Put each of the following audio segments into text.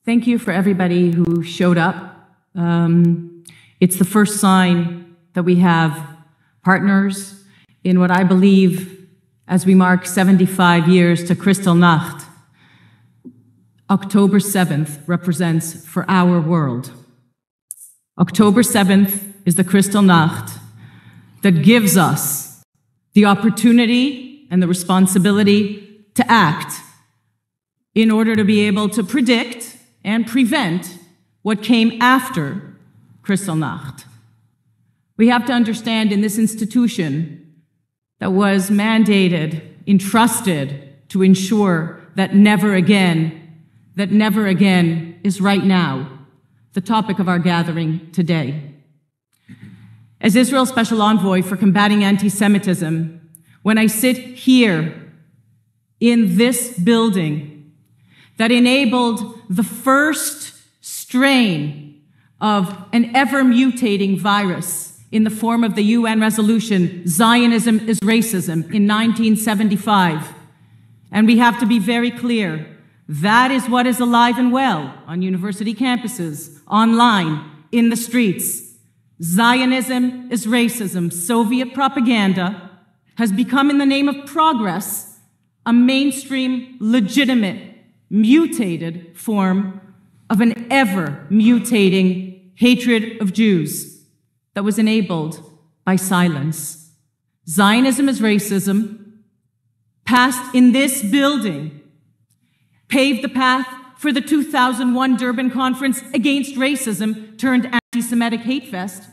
Thank you for everybody who showed up. It's the first sign that we have partners in what I believe, as we mark 75 years to Kristallnacht, October 7th represents for our world. October 7th is the Kristallnacht that gives us the opportunity and the responsibility to act in order to be able to predict and prevent what came after Kristallnacht. We have to understand in this institution that was mandated, entrusted to ensure that never again is right now the topic of our gathering today. As Israel's Special Envoy for combating anti-Semitism, when I sit here in this building that enabled the first strain of an ever-mutating virus in the form of the UN resolution, Zionism is Racism, in 1975. And we have to be very clear, that is what is alive and well on university campuses, online, in the streets. Zionism is racism. Soviet propaganda has become, in the name of progress, a mainstream, legitimate, mutated form of an ever-mutating hatred of Jews that was enabled by silence. Zionism is racism, passed in this building, paved the path for the 2001 Durban Conference against racism, turned anti-Semitic hate fest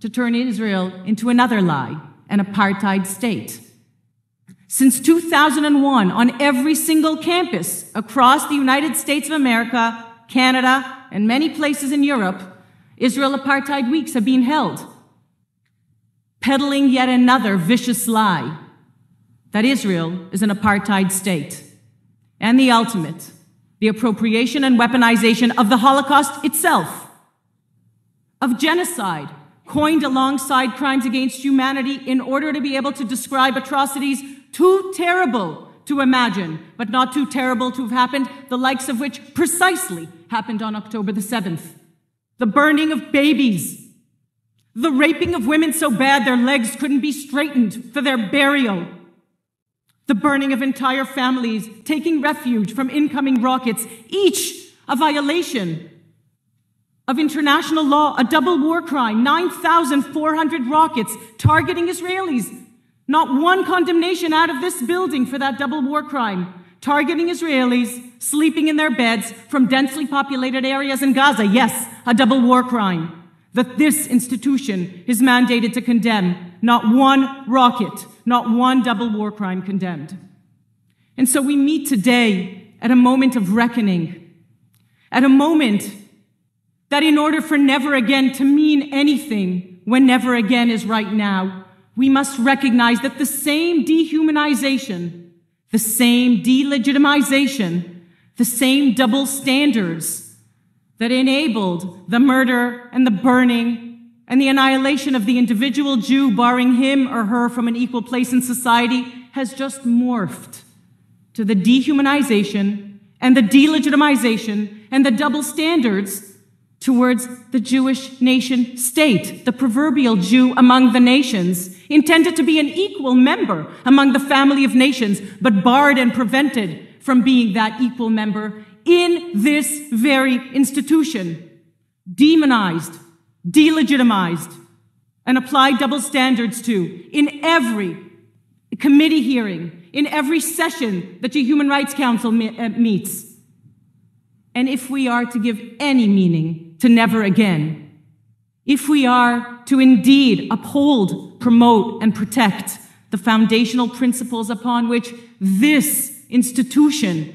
to turn Israel into another lie, an apartheid state. Since 2001, on every single campus across the United States of America, Canada, and many places in Europe, Israel Apartheid Weeks have been held, peddling yet another vicious lie that Israel is an apartheid state. And the ultimate, the appropriation and weaponization of the Holocaust itself, of genocide, coined alongside crimes against humanity in order to be able to describe atrocities too terrible to imagine, but not too terrible to have happened, the likes of which precisely happened on October the 7th. The burning of babies, the raping of women so bad their legs couldn't be straightened for their burial, the burning of entire families, taking refuge from incoming rockets, each a violation of international law, a double war crime, 9,400 rockets targeting Israelis. Not one condemnation out of this building for that double war crime, targeting Israelis sleeping in their beds from densely populated areas in Gaza. Yes, a double war crime that this institution is mandated to condemn. Not one rocket, not one double war crime condemned. And so we meet today at a moment of reckoning, at a moment that in order for never again to mean anything when never again is right now, we must recognize that the same dehumanization, the same delegitimization, the same double standards that enabled the murder and the burning and the annihilation of the individual Jew, barring him or her from an equal place in society, has just morphed to the dehumanization and the delegitimization and the double standards towards the Jewish nation state, the proverbial Jew among the nations, intended to be an equal member among the family of nations, but barred and prevented from being that equal member in this very institution, demonized, delegitimized, and applied double standards to in every committee hearing, in every session that the Human Rights Council meets. And if we are to give any meaning to never again, if we are to indeed uphold, promote, and protect the foundational principles upon which this institution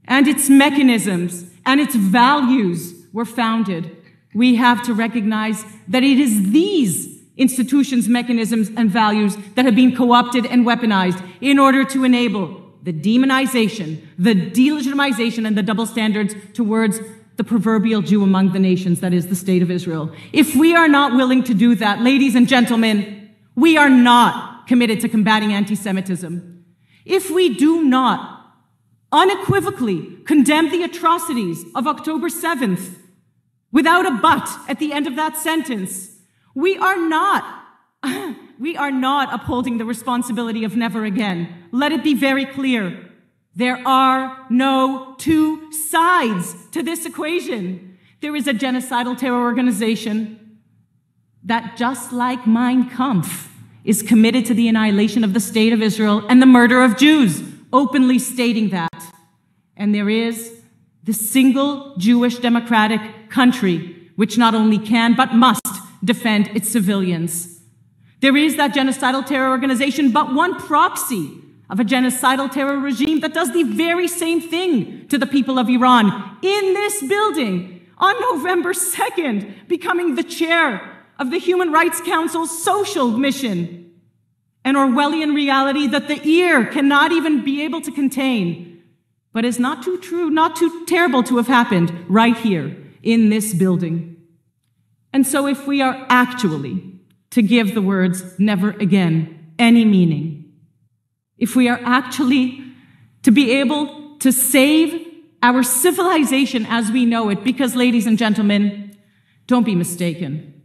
and its mechanisms and its values were founded, we have to recognize that it is these institutions, mechanisms, and values that have been co-opted and weaponized in order to enable the demonization, the delegitimization, and the double standards towards the proverbial Jew among the nations, that is the state of Israel. If we are not willing to do that, ladies and gentlemen, we are not committed to combating anti-Semitism. If we do not unequivocally condemned the atrocities of October 7th, without a but at the end of that sentence, we are not upholding the responsibility of never again. Let it be very clear. There are no two sides to this equation. There is a genocidal terror organization that, just like Mein Kampf, is committed to the annihilation of the state of Israel and the murder of Jews, openly stating that. And there is the single Jewish democratic country which not only can but must defend its civilians. There is that genocidal terror organization, but one proxy of a genocidal terror regime that does the very same thing to the people of Iran in this building on November 2nd, becoming the chair of the Human Rights Council's social mission, an Orwellian reality that the ear cannot even be able to contain, but is not too true, not too terrible to have happened right here in this building. And so if we are actually to give the words never again any meaning, if we are actually to be able to save our civilization as we know it, because, ladies and gentlemen, don't be mistaken.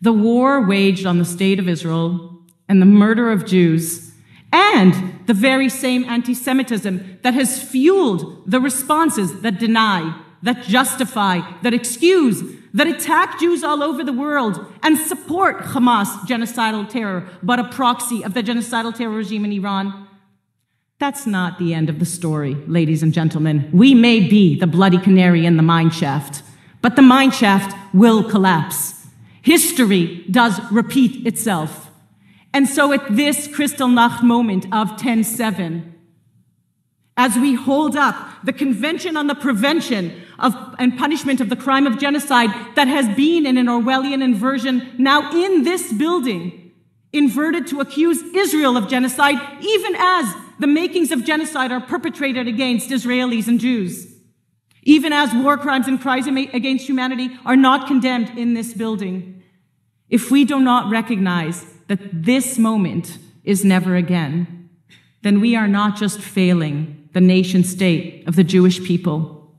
The war waged on the state of Israel and the murder of Jews and the very same anti-Semitism that has fueled the responses that deny, that justify, that excuse, that attack Jews all over the world and support Hamas genocidal terror, but a proxy of the genocidal terror regime in Iran. That's not the end of the story, ladies and gentlemen. We may be the bloody canary in the mine shaft, but the mine shaft will collapse. History does repeat itself. And so at this Kristallnacht moment of 10/7, as we hold up the Convention on the Prevention and Punishment of the Crime of Genocide that has been in an Orwellian inversion now in this building, inverted to accuse Israel of genocide, even as the makings of genocide are perpetrated against Israelis and Jews, even as war crimes and crimes against humanity are not condemned in this building. If we do not recognize that this moment is never again, then we are not just failing the nation state of the Jewish people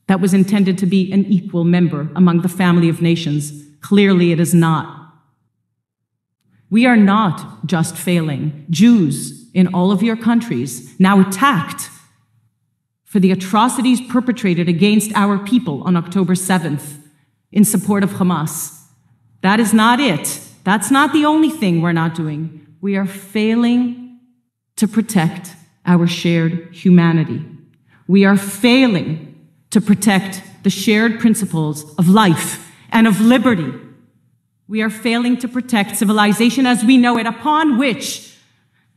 that was intended to be an equal member among the family of nations. Clearly, it is not. We are not just failing Jews in all of your countries, now attacked for the atrocities perpetrated against our people on October 7th in support of Hamas. That is not it. That's not the only thing we're not doing. We are failing to protect our shared humanity. We are failing to protect the shared principles of life and of liberty. We are failing to protect civilization as we know it, upon which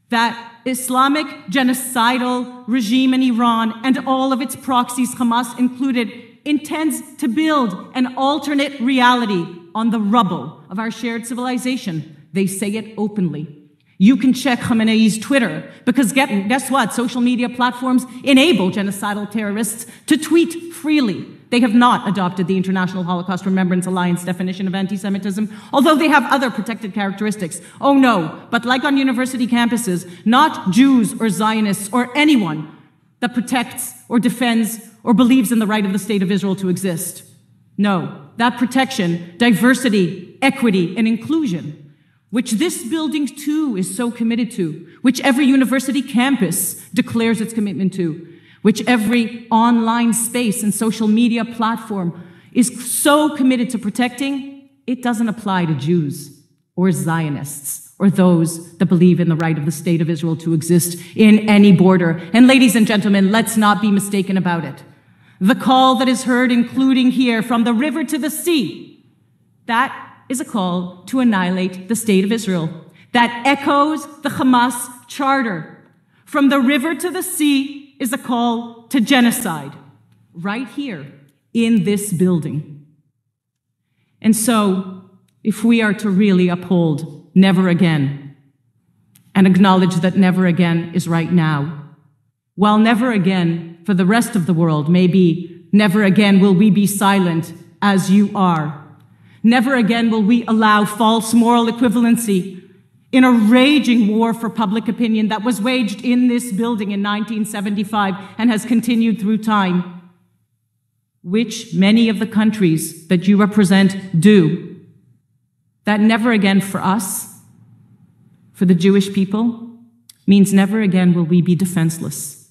that Islamic genocidal regime in Iran and all of its proxies, Hamas included, intends to build an alternate reality on the rubble of our shared civilization. They say it openly. You can check Khamenei's Twitter, because guess what? Social media platforms enable genocidal terrorists to tweet freely. They have not adopted the International Holocaust Remembrance Alliance definition of anti-Semitism, although they have other protected characteristics. Oh no, but like on university campuses, not Jews or Zionists or anyone that protects or defends or believes in the right of the state of Israel to exist. No, that protection, diversity, equity, and inclusion, which this building too is so committed to, which every university campus declares its commitment to, which every online space and social media platform is so committed to protecting, it doesn't apply to Jews or Zionists or those that believe in the right of the state of Israel to exist in any border. And ladies and gentlemen, let's not be mistaken about it. The call that is heard, including here, from the river to the sea, that is a call to annihilate the state of Israel. That echoes the Hamas charter. From the river to the sea is a call to genocide, right here in this building. And so, if we are to really uphold never again and acknowledge that never again is right now, while never again for the rest of the world may be never again will we be silent as you are. Never again will we allow false moral equivalency in a raging war for public opinion that was waged in this building in 1975 and has continued through time, which many of the countries that you represent do, that never again for us, for the Jewish people, means never again will we be defenseless.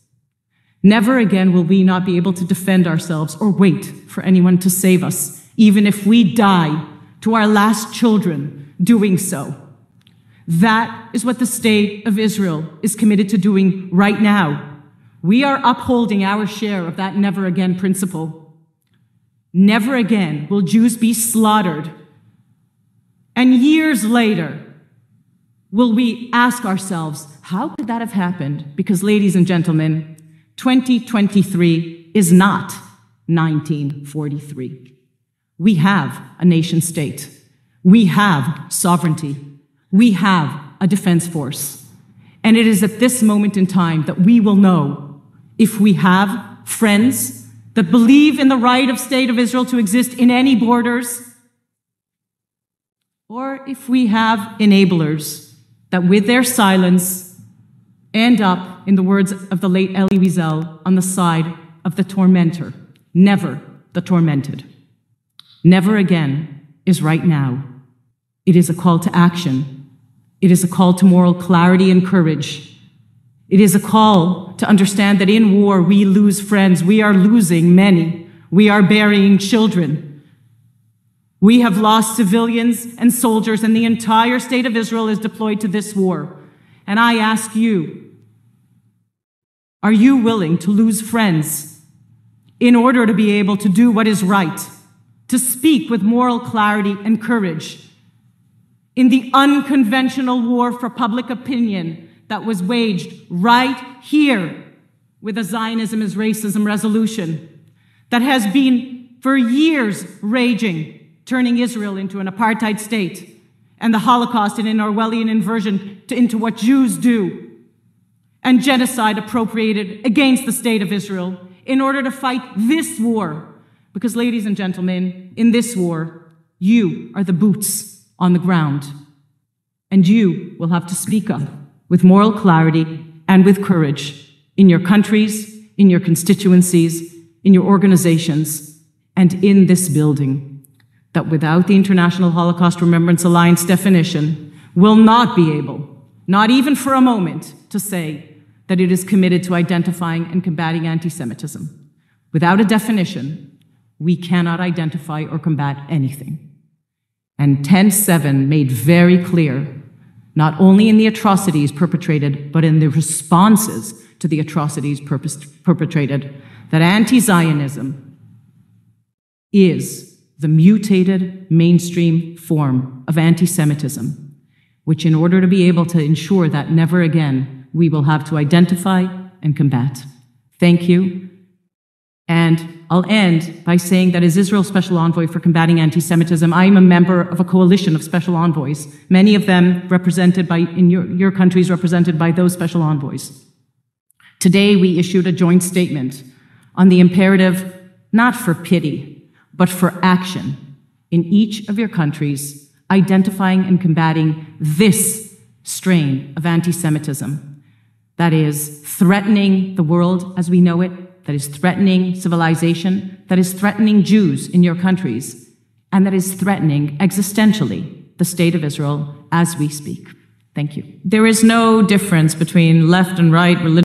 Never again will we not be able to defend ourselves or wait for anyone to save us, even if we die to our last children doing so. That is what the state of Israel is committed to doing right now. We are upholding our share of that never again principle. Never again will Jews be slaughtered. And years later, will we ask ourselves, how could that have happened? Because, ladies and gentlemen, 2023 is not 1943. We have a nation state. We have sovereignty. We have a defense force. And it is at this moment in time that we will know if we have friends that believe in the right of State of Israel to exist in any borders, or if we have enablers that with their silence end up, in the words of the late Elie Wiesel, on the side of the tormentor, never the tormented. Never again is right now. It is a call to action. It is a call to moral clarity and courage. It is a call to understand that in war we lose friends. We are losing many. We are burying children. We have lost civilians and soldiers, and the entire state of Israel is deployed to this war. And I ask you, are you willing to lose friends in order to be able to do what is right, to speak with moral clarity and courage in the unconventional war for public opinion that was waged right here with a Zionism is racism resolution that has been for years raging, turning Israel into an apartheid state and the Holocaust in an Orwellian inversion into what Jews do, and genocide appropriated against the state of Israel in order to fight this war. Because, ladies and gentlemen, in this war, you are the boots on the ground, and you will have to speak up with moral clarity and with courage in your countries, in your constituencies, in your organizations, and in this building, that without the International Holocaust Remembrance Alliance definition, will not be able, not even for a moment, to say that it is committed to identifying and combating anti-Semitism. Without a definition, we cannot identify or combat anything. And 10-7 made very clear, not only in the atrocities perpetrated, but in the responses to the atrocities perpetrated, that anti-Zionism is the mutated mainstream form of anti-Semitism, which in order to be able to ensure that never again, we will have to identify and combat. Thank you. And I'll end by saying that as Israel's Special Envoy for Combating Anti-Semitism, I am a member of a coalition of special envoys, many of them represented by, in your countries, represented by those special envoys. Today, we issued a joint statement on the imperative not for pity, but for action in each of your countries, identifying and combating this strain of anti-Semitism that is threatening the world as we know it, that is threatening civilization, that is threatening Jews in your countries, and that is threatening existentially the state of Israel as we speak. Thank you. There is no difference between left and right religion.